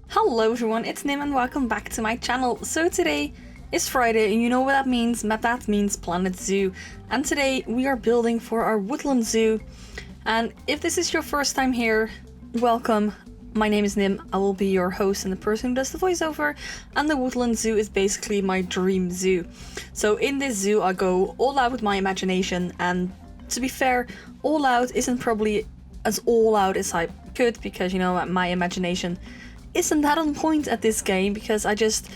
Hello everyone, it's Nym and welcome back to my channel. So today is Friday and you know what that means? That means Planet Zoo. And today we are building for our Woodland Zoo. And if this is your first time here, welcome. My name is Nym, I will be your host and the person who does the voiceover. And the Woodland Zoo is basically my dream zoo. So in this zoo I go all out with my imagination, and to be fair, all out isn't probably as all out as I could, because you know my imagination isn't that on point at this game, because I just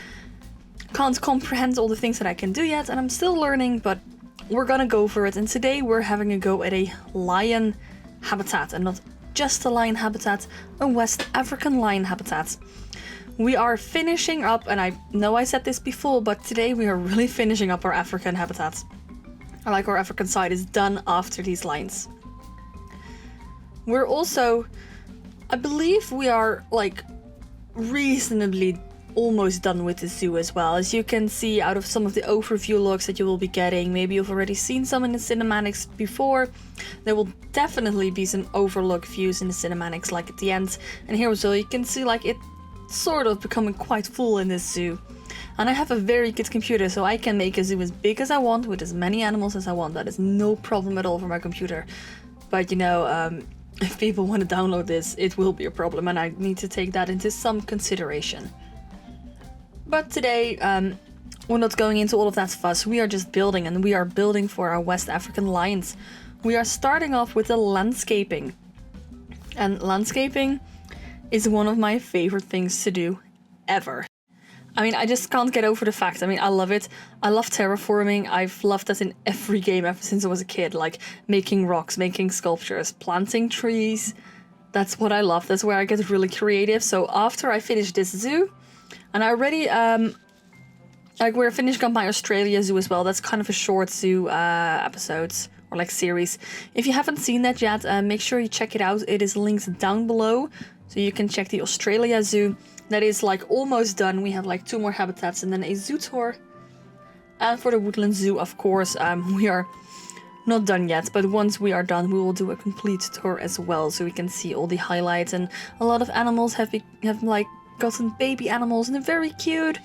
can't comprehend all the things that I can do yet, and I'm still learning, but we're gonna go for it. And today we're having a go at a lion habitat, and not just a lion habitat, a West African lion habitat. We are finishing up, and I know I said this before, but today we are really finishing up our African habitat. Like our African side is done after these lions. We're also, I believe we are like reasonably almost done with the zoo as well. As you can see out of some of the overview logs that you will be getting, maybe you've already seen some in the cinematics before. There will definitely be some overlook views in the cinematics like at the end, and here as well you can see like it sort of becoming quite full in this zoo. And I have a very good computer, so I can make a zoo as big as I want with as many animals as I want. That is no problem at all for my computer. But you know, if people want to download this, it will be a problem, and I need to take that into some consideration. But today, we're not going into all of that fuss. We are just building, and we are building for our West African lions. We are starting off with the landscaping. And landscaping is one of my favorite things to do ever. I mean, I just can't get over the fact. I mean, I love it. I love terraforming. I've loved that in every game ever since I was a kid. Like making rocks, making sculptures, planting trees. That's what I love. That's where I get really creative. So after I finish this zoo, and I already, like we're finishing up my Australia zoo as well. That's kind of a short zoo episodes or like series. If you haven't seen that yet, make sure you check it out. It is linked down below. So you can check the Australia zoo. That is like almost done. We have like 2 more habitats and then a zoo tour. And for the Woodland Zoo, of course, we are not done yet. But once we are done, we will do a complete tour as well, so we can see all the highlights. And a lot of animals have like gotten baby animals, and they're very cute.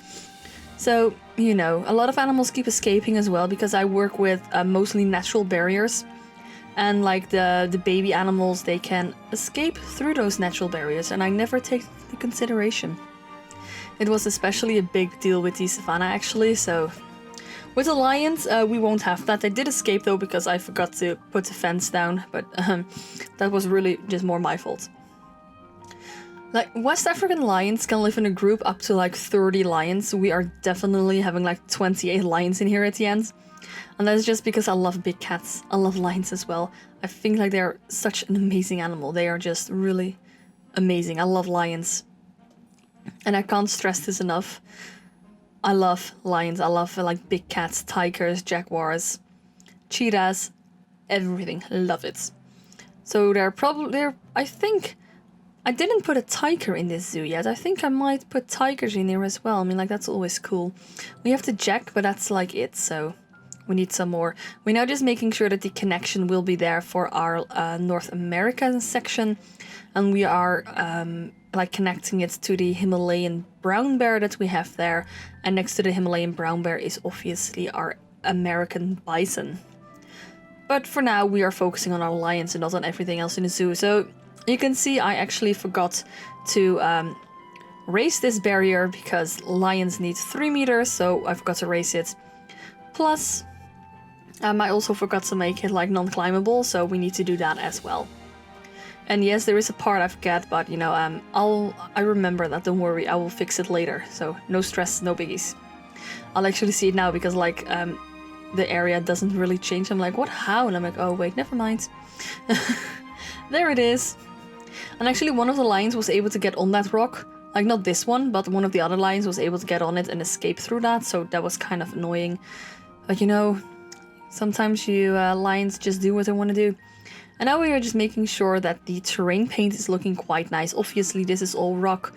So you know, a lot of animals keep escaping as well, because I work with mostly natural barriers. And like the baby animals, they can escape through those natural barriers, and I never take into consideration. It was especially a big deal with the savannah actually, so with the lions we won't have that. They did escape though, because I forgot to put the fence down, but that was really just more my fault. Like West African lions can live in a group up to like 30 lions. We are definitely having like 28 lions in here at the end. And that's just because I love big cats. I love lions as well. I think like they're such an amazing animal. They are just really amazing. I love lions. And I can't stress this enough. I love lions. I love like big cats, tigers, jaguars, cheetahs, everything. Love it. So I think I didn't put a tiger in this zoo yet. I think I might put tigers in here as well. I mean, like that's always cool. We have the jack, but that's like it, so we need some more. We're now just making sure that the connection will be there for our North American section. And we are like connecting it to the Himalayan brown bear that we have there. And next to the Himalayan brown bear is obviously our American bison. But for now, we are focusing on our lions and not on everything else in the zoo. So you can see I actually forgot to raise this barrier, because lions need 3 meters, so I forgot to raise it. Plus, I also forgot to make it like non-climbable, so we need to do that as well. And yes, there is a part I forget, but you know, I remember that, don't worry, I will fix it later. So no stress, no biggies. I'll actually see it now, because like the area doesn't really change. I'm like, what, how? And I'm like, oh wait, never mind. There it is. And actually one of the lions was able to get on that rock. Like not this one, but one of the other lions was able to get on it and escape through that, so that was kind of annoying. But you know, sometimes you lions just do what they want to do. And now we are just making sure that the terrain paint is looking quite nice. Obviously this is all rock,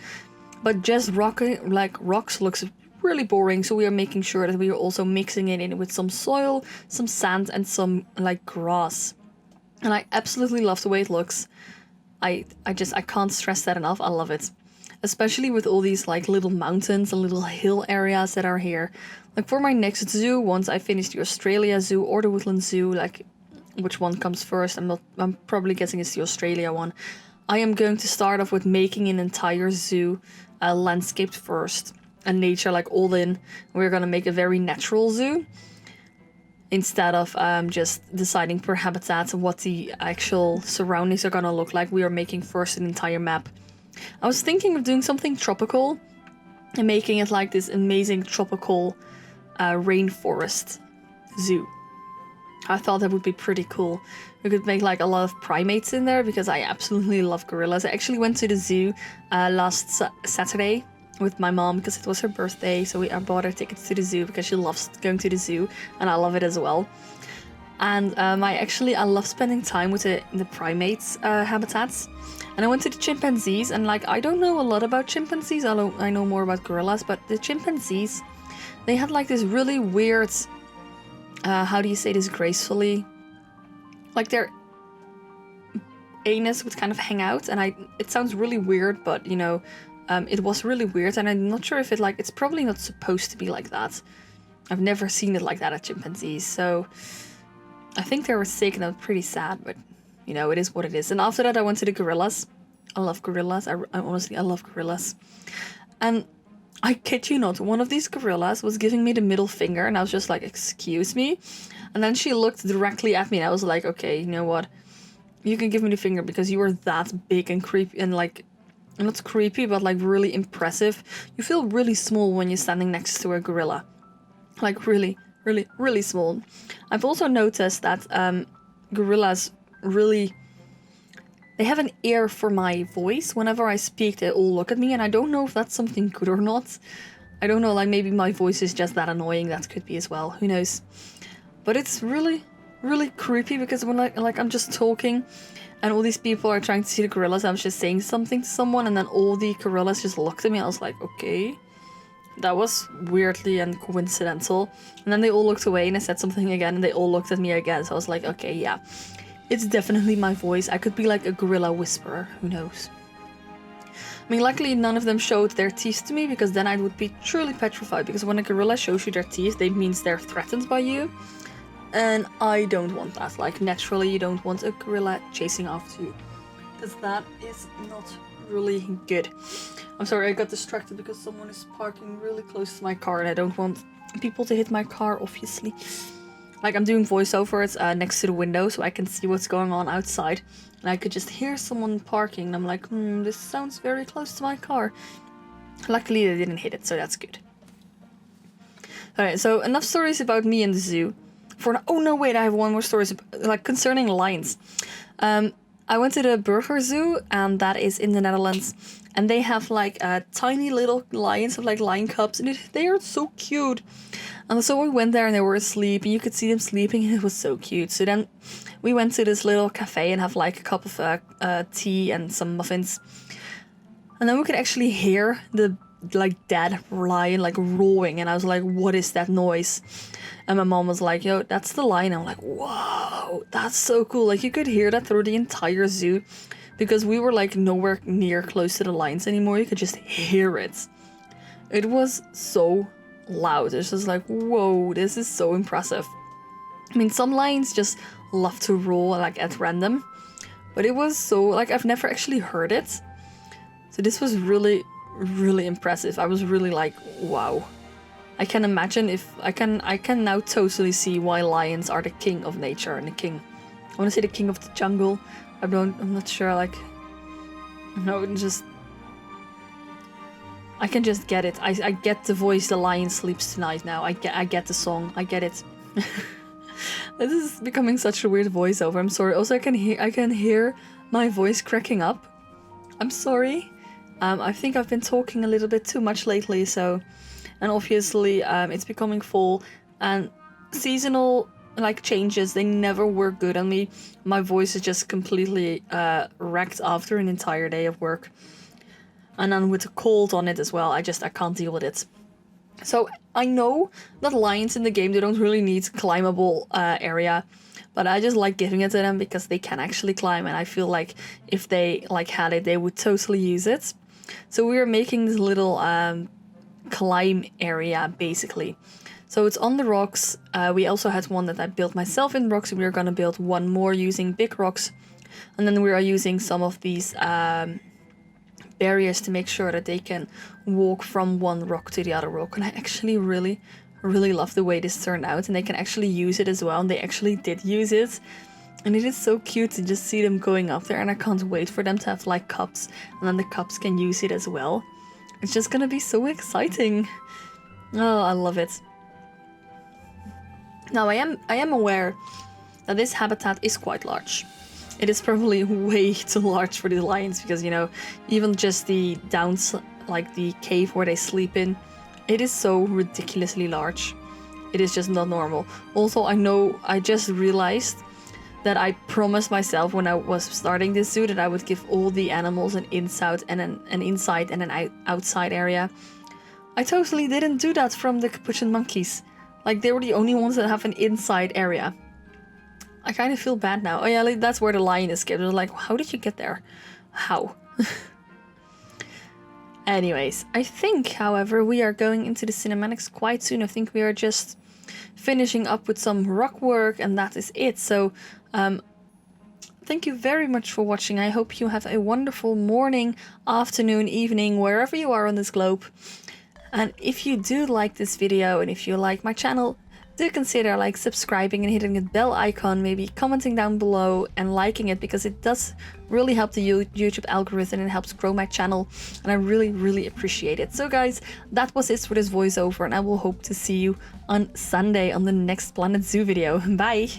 but just rocks looks really boring, so we are making sure that we are also mixing it in with some soil, some sand, and some like grass. And I absolutely love the way it looks. I can't stress that enough. I love it. especially with all these like little mountains and little hill areas that are here. Like for my next zoo, once I finish the Australia Zoo or the Woodland Zoo, like which one comes first, I'm probably guessing it's the Australia one. I am going to start off with making an entire zoo landscaped first and nature like all in. We're gonna make a very natural zoo instead of just deciding per habitat what the actual surroundings are gonna look like. We are making first an entire map. I was thinking of doing something tropical and making it like this amazing tropical rainforest zoo. I thought that would be pretty cool. We could make like a lot of primates in there because I absolutely love gorillas. I actually went to the zoo last Saturday with my mom because it was her birthday. So I bought her tickets to the zoo because she loves going to the zoo and I love it as well. And I love spending time with the primates habitats. And I went to the chimpanzees and like I don't know a lot about chimpanzees. I know more about gorillas, but the chimpanzees, they had like this really weird, how do you say this gracefully? Like their anus would kind of hang out, and it sounds really weird, but you know, it was really weird, and I'm not sure if it's probably not supposed to be like that. I've never seen it like that at chimpanzees, so I think they were sick and I was pretty sad, but you know, it is what it is. And after that I went to the gorillas. I love gorillas. I honestly love gorillas. And I kid you not, one of these gorillas was giving me the middle finger and I was just like, excuse me? And then she looked directly at me and I was like, okay, you know what? You can give me the finger because you are that big and creepy and like, not creepy, but like really impressive. You feel really small when you're standing next to a gorilla. Like really, really, really small. I've also noticed that gorillas really... They have an ear for my voice. Whenever I speak, they all look at me, and I don't know if that's something good or not. I don't know, like maybe my voice is just that annoying. That could be as well. Who knows? But it's really, really creepy because when I'm just talking, and all these people are trying to see the gorillas, I was just saying something to someone, and then all the gorillas just looked at me. I was like, okay, that was weirdly and coincidental. And then they all looked away, and I said something again, and they all looked at me again. So I was like, okay, yeah. It's definitely my voice. I could be like a gorilla whisperer, who knows. I mean, luckily none of them showed their teeth to me because then I would be truly petrified, because when a gorilla shows you their teeth, that means they're threatened by you. And I don't want that. Like, naturally you don't want a gorilla chasing after you, because that is not really good. I'm sorry, I got distracted because someone is parking really close to my car and I don't want people to hit my car, obviously. Like, I'm doing voiceovers next to the window so I can see what's going on outside. And I could just hear someone parking and I'm like, this sounds very close to my car. Luckily they didn't hit it, so that's good. Alright, so enough stories about me and the zoo. Oh no, wait, I have one more story, like, concerning lions. I went to the Burger Zoo, and that is in the Netherlands. And they have like tiny little lions, of like lion cubs, and they are so cute. And so we went there and they were asleep and you could see them sleeping and it was so cute. So then we went to this little cafe and have like a cup of tea and some muffins. And then we could actually hear the like dead lion like roaring, and I was like, what is that noise? And my mom was like, yo, that's the lion. I'm like, whoa, that's so cool. Like, you could hear that through the entire zoo because we were like nowhere near close to the lions anymore. You could just hear it. It was so loud. It's just like, whoa, this is so impressive. I mean, some lions just love to roar like at random, but it was so like, I've never actually heard it. So this was really, really impressive. I was really like, wow. I can imagine if I can now totally see why lions are the king of nature and I want to say the king of the jungle. I'm not sure, like, no, just, I can just get it. I get the voice, the lion sleeps tonight now. I get the song. I get it. This is becoming such a weird voiceover. I'm sorry. Also, I can hear my voice cracking up. I'm sorry. I think I've been talking a little bit too much lately, so, and obviously it's becoming fall and seasonal like changes, they never work good on me. My voice is just completely wrecked after an entire day of work. And then with a cold on it as well, I can't deal with it. So I know that lions in the game, they don't really need climbable area, but I just like giving it to them because they can actually climb, and I feel like if they like had it, they would totally use it. So we are making this little climb area basically. So it's on the rocks. We also had one that I built myself in rocks. We are gonna build one more using big rocks, and then we are using some of these barriers to make sure that they can walk from one rock to the other rock. And I actually really love the way this turned out, and they can actually use it as well, and they actually did use it. And it is so cute to just see them going up there, and I can't wait for them to have like cups, and then the cups can use it as well. It's just gonna be so exciting. Oh, I love it. Now I am aware that this habitat is quite large. It is probably way too large for the lions, because, you know, even just the like the cave where they sleep in, it is so ridiculously large. It is just not normal. Also, I just realized that I promised myself when I was starting this zoo that I would give all the animals an inside and an outside area. I totally didn't do that from the capuchin monkeys. Like, they were the only ones that have an inside area. I kind of feel bad now. Oh yeah, like, that's where the lion escaped. I was like, how did you get there? How? Anyways, I think, however, we are going into the cinematics quite soon. I think we are just finishing up with some rock work, and that is it. So, thank you very much for watching. I hope you have a wonderful morning, afternoon, evening, wherever you are on this globe. And if you do like this video, and if you like my channel, do consider like subscribing and hitting the bell icon, maybe commenting down below and liking it, because it does really help the YouTube algorithm and it helps grow my channel, and I really appreciate it. So guys, that was it for this voiceover, and I will hope to see you on Sunday on the next Planet Zoo video. Bye!